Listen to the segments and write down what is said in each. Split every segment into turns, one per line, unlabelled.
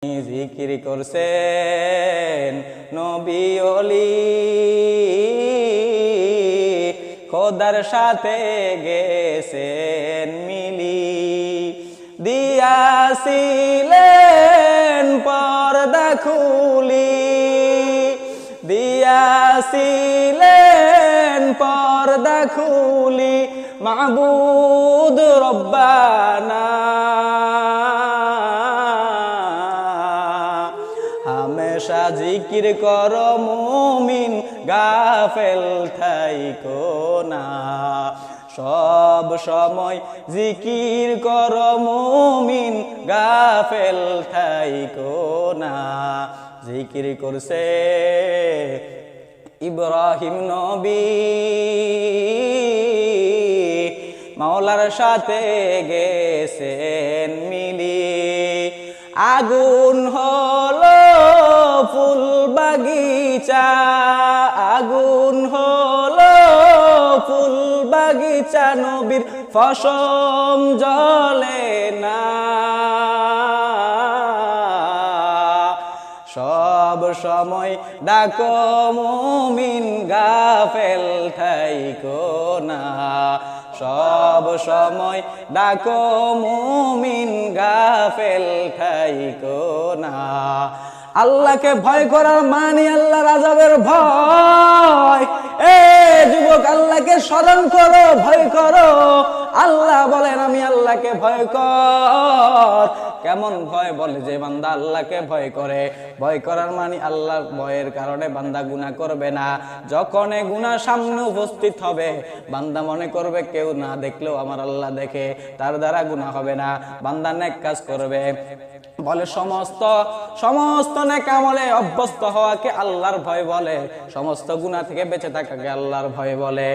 জিকির করছেন নবী ওলি, খোদার সাথে গেছেন মিলি, দিয়াছিলেন পর্দা খুলি, দিয়াছিলেন পর্দা খুলি, মাবুদ রব্বানা হামেশা জিকির কর মুমিন, গাফেল থাইকো না। সব সময় জিকির কর মুমিন, গাফেল থাইকো না। জিকির করছে ইব্রাহিম নবী, মাওলার সাথে গেছেন মিলি, আগুন হলো ফুল বাগিচা, আগুন হলো ফুল বাগিচা, নবীর ফসম জ্বলে না। সব সময় ডাকো মুমিন, গাফেল থাইকো না। সব সময় ডাকো মুমিন, গাফেল থাইকো না। আল্লাহকে ভয় করার মানে আল্লাহর আযাবের ভয়। এ যুবক, আল্লাহকে স্মরণ করো, ভয় করো। আল্লাহ বলেন আমি আল্লাহকে ভয় কর। কেমন ভয়? বলে যে বান্দা আল্লাহকে ভয় করে। ভয় করার মানে আল্লাহর ভয়ের কারণে বান্দা গুনাহ করবে না। যখন গুনাহ সামনে উপস্থিত হবে, বান্দা মনে করবে কেউ না দেখলেও আমার আল্লাহ দেখে, তার দ্বারা গুনাহ হবে না। বান্দা নেক কাজ করবে। বলে সমস্ত নেক আমলে অভ্যস্ত হওয়াকে আল্লাহর ভয় বলে, সমস্ত গুনাহ থেকে বেঁচে থাকাকে আল্লাহর ভয় বলে।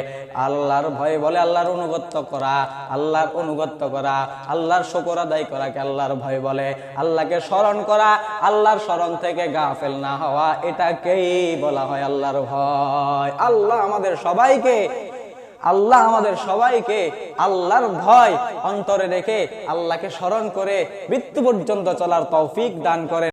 আল্লাহর ভয় বলে আল্লাহর অনুগত্য করা, আল্লাহর অনুগত্য করা, আল্লাহর শুকর আদায় করাকে আল্লাহর ভয় বলে। আল্লাহকে স্মরণ করা, আল্লাহর স্মরণ থেকে গাফেল না হওয়া, এটাকেই বলা হয় আল্লাহর ভয়। আল্লাহ আমাদের সবাইকে আল্লাহর ভয় অন্তরে রেখে আল্লাহকে স্মরণ করে মৃত্যু পর্যন্ত চলার তৌফিক দান করেন।